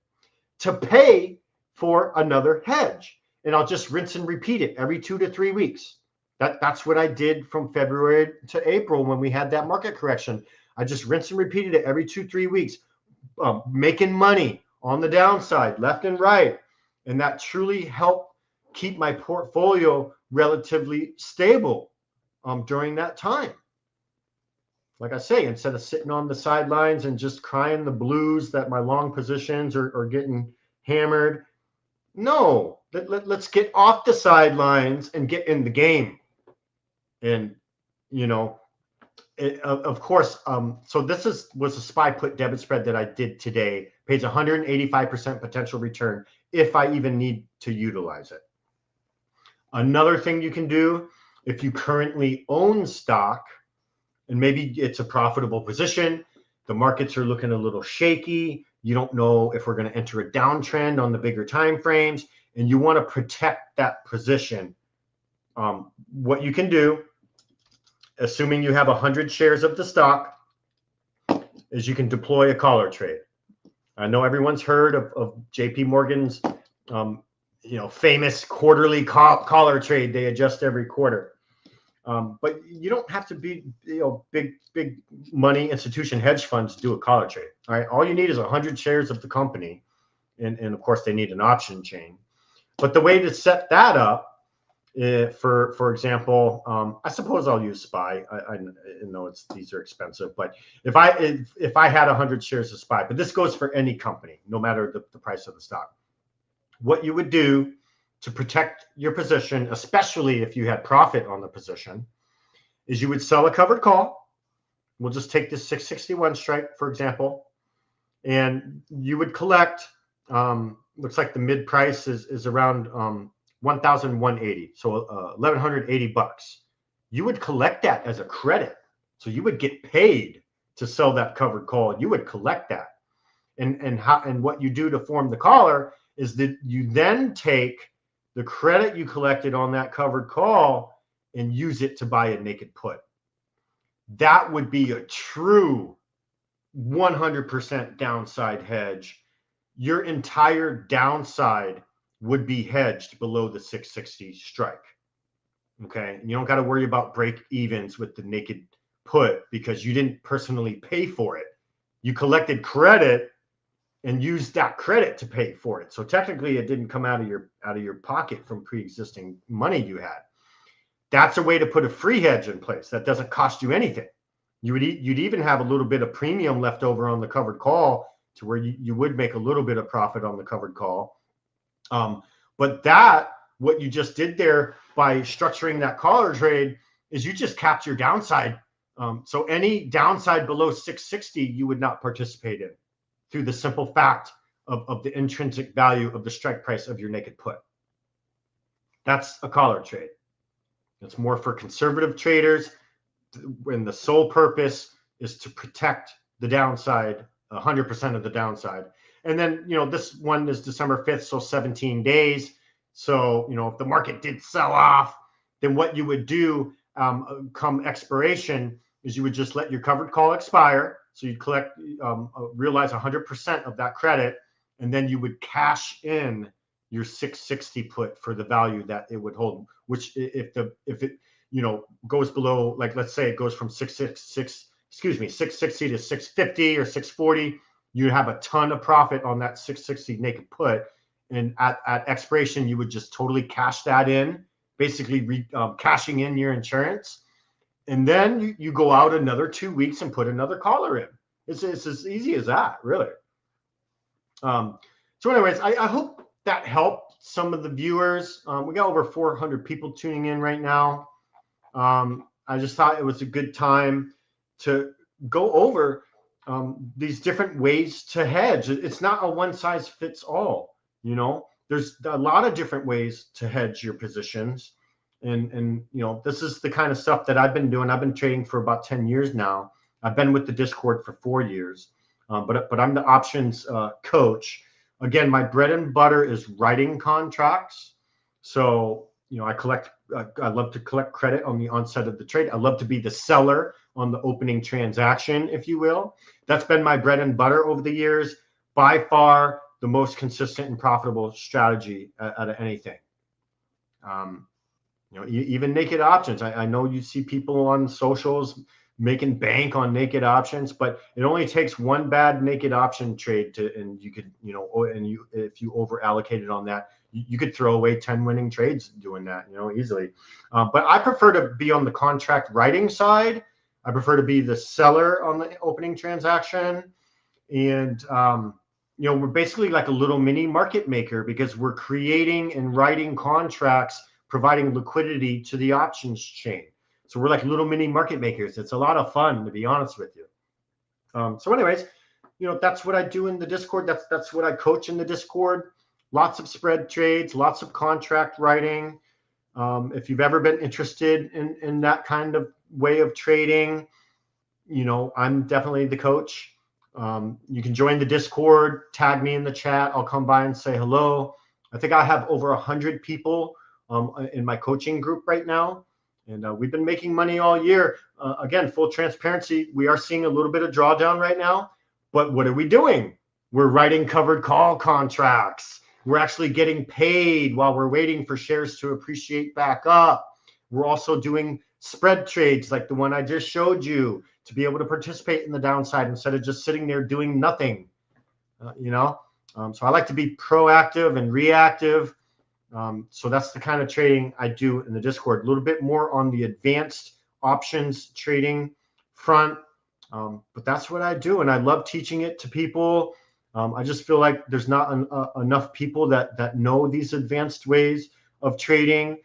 to pay for another hedge. And I'll just rinse and repeat it every 2 to 3 weeks. That's what I did from February to April when we had that market correction. I just rinse and repeated it every 2-3 weeks, making money on the downside, left and right. And that truly helped keep my portfolio relatively stable during that time. Like I say, instead of sitting on the sidelines and just crying the blues that my long positions are getting hammered, no, let's get off the sidelines and get in the game. And, you know, of course, so this was a SPY put debit spread that I did today. Pays 185% potential return if I even need to utilize it. Another thing you can do, if you currently own stock, and maybe it's a profitable position, the markets are looking a little shaky, you don't know if we're going to enter a downtrend on the bigger time frames, and you want to protect that position, what you can do, assuming you have 100 shares of the stock, is you can deploy a collar trade. I know everyone's heard of JP Morgan's famous quarterly collar trade. They adjust every quarter. But you don't have to be big money institution hedge funds to do a collar trade. All right, all you need is 100 shares of the company, and of course they need an option chain. But the way to set that up, for example, I suppose I'll use SPY. I know these are expensive, but if I had 100 shares of SPY, but this goes for any company, no matter the price of the stock. What you would do to protect your position, especially if you had profit on the position, is you would sell a covered call. We'll just take this 661 strike, for example, and you would collect, looks like the mid price is around 1,180, so 1,180 bucks. You would collect that as a credit. So you would get paid to sell that covered call. You would collect that. And what you do to form the collar is that you then take the credit you collected on that covered call and use it to buy a naked put. That would be a true 100% downside hedge. Your entire downside would be hedged below the 660 strike. Okay, and you don't got to worry about break evens with the naked put because you didn't personally pay for it. You collected credit and used that credit to pay for it. So technically it didn't come out of your pocket from pre-existing money you had. That's a way to put a free hedge in place that doesn't cost you anything. You'd even have a little bit of premium left over on the covered call to where you would make a little bit of profit on the covered call. But what you just did there by structuring that collar trade is you just capped your downside. So any downside below 660, you would not participate in through the simple fact of the intrinsic value of the strike price of your naked put. That's a collar trade. It's more for conservative traders when the sole purpose is to protect the downside, 100% of the downside. And then, this one is December 5th, so 17 days. So, if the market did sell off, then what you would do come expiration is you would just let your covered call expire. So you'd realize 100% of that credit, and then you would cash in your 660 put for the value that it would hold, which if it goes below, like, let's say it goes from 660 to 650 or 640, you have a ton of profit on that 660 naked put. And at expiration, you would just totally cash that in, basically cashing in your insurance. And then you go out another 2 weeks and put another collar in. It's as easy as that, really. So anyways, I hope that helped some of the viewers. We got over 400 people tuning in right now. I just thought it was a good time to go over these different ways to hedge. It's not a one size fits all. There's a lot of different ways to hedge your positions. And this is the kind of stuff that I've been doing. I've been trading for about 10 years now. I've been with the Discord for 4 years, but I'm the options coach. Again, my bread and butter is writing contracts. So, I love to collect credit on the onset of the trade. I love to be the seller on the opening transaction, if you will. That's been my bread and butter over the years. By far the most consistent and profitable strategy out of anything. Even naked options. I know you see people on socials making bank on naked options, but it only takes one bad naked option trade and you could, if you over allocated on that, you could throw away 10 winning trades doing that, easily. But I prefer to be on the contract writing side. I prefer to be the seller on the opening transaction. And, we're basically like a little mini market maker because we're creating and writing contracts, providing liquidity to the options chain. So we're like little mini market makers. It's a lot of fun, to be honest with you. So anyways, that's what I do in the Discord. That's what I coach in the Discord. Lots of spread trades, lots of contract writing. If you've ever been interested in that kind of way of trading, I'm definitely the coach. You can join the Discord, tag me in the chat. I'll come by and say hello. I think I have over 100 people in my coaching group right now. And we've been making money all year. Again, full transparency, we are seeing a little bit of drawdown right now. But what are we doing? We're writing covered call contracts. We're actually getting paid while we're waiting for shares to appreciate back up. We're also doing spread trades like the one I just showed you to be able to participate in the downside instead of just sitting there doing nothing. So I like to be proactive and reactive. So that's the kind of trading I do in the Discord. A little bit more on the advanced options trading front. But that's what I do. And I love teaching it to people. I just feel like there's not enough people that know these advanced ways of trading.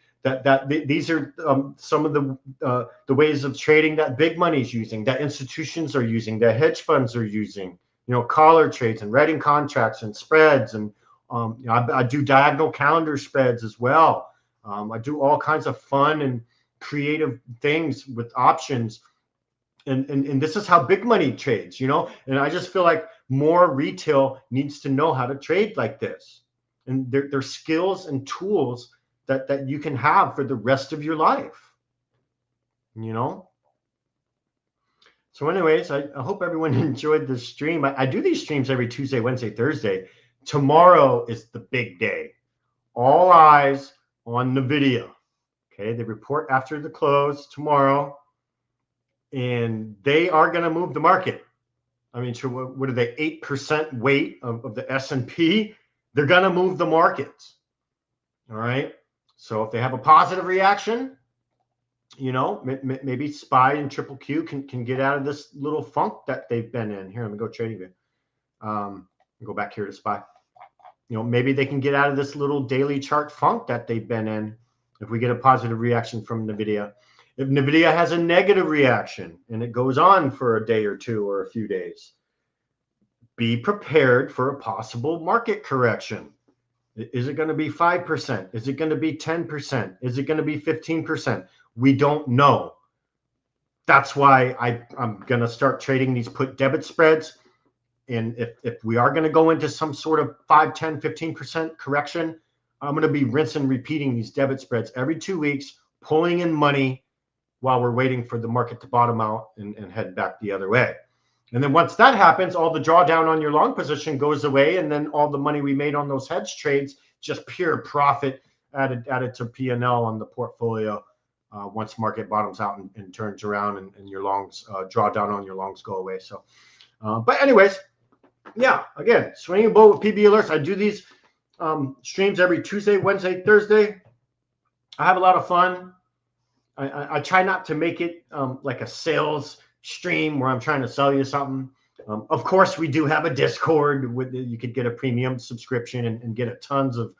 These are some of the ways of trading that big money is using, that institutions are using, that hedge funds are using. You know, collar trades and writing contracts and spreads, and you know, I do diagonal calendar spreads as well. I do all kinds of fun and creative things with options. And this is how big money trades, you know. And I just feel like more retail needs to know how to trade like this. And there's skills and tools that you can have for the rest of your life, you know. So anyways, I hope everyone enjoyed this stream. I do these streams every Tuesday, Wednesday, Thursday. Tomorrow is the big day. All eyes on the video. Okay, they report after the close tomorrow, and they are going to move the market. I mean, so what are they, 8% weight of the S&P? They're going to move the markets. All right. So if they have a positive reaction, you know, maybe SPY and Triple Q can get out of this little funk that they've been in. Here, let me go TradingView. Go back here to SPY. You know, maybe they can get out of this little daily chart funk that they've been in if we get a positive reaction from NVIDIA. If NVIDIA has a negative reaction and it goes on for a day or two or a few days, be prepared for a possible market correction. Is it going to be 5%? Is it going to be 10%? Is it going to be 15%? We don't know. That's why I'm going to start trading these put debit spreads. And if we are going to go into some sort of 5, 10, 15% correction, I'm going to be rinsing and repeating these debit spreads every 2 weeks, pulling in money while we're waiting for the market to bottom out and head back the other way. And then once that happens, all the drawdown on your long position goes away, and then all the money we made on those hedge trades, just pure profit added to P&L on the portfolio once market bottoms out and turns around, and your longs drawdown on your longs go away. So, but anyways, yeah, again, Swinging Bull with PB Alerts. I do these streams every Tuesday, Wednesday, Thursday. I have a lot of fun. I try not to make it like a sales stream where I'm trying to sell you something. Of course, we do have a Discord with you could get a premium subscription and get a tons of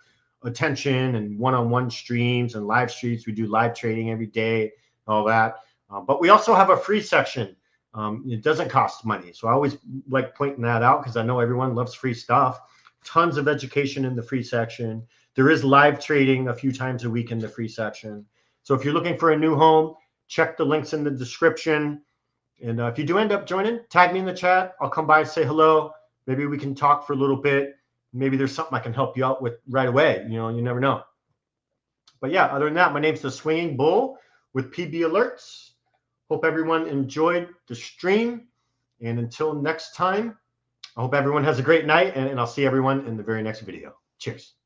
attention and one-on-one streams and live streams. We do live trading every day, all that. But we also have a free section. It doesn't cost money. So I always like pointing that out because I know everyone loves free stuff. Tons of education in the free section. There is live trading a few times a week in the free section. So if you're looking for a new home, check the links in the description. And if you do end up joining, tag me in the chat. I'll come by and say hello. Maybe we can talk for a little bit. Maybe there's something I can help you out with right away. You know, you never know. But yeah, other than that, my name's The Swinging Bull with PB Alerts. Hope everyone enjoyed the stream. And until next time, I hope everyone has a great night. And I'll see everyone in the very next video. Cheers.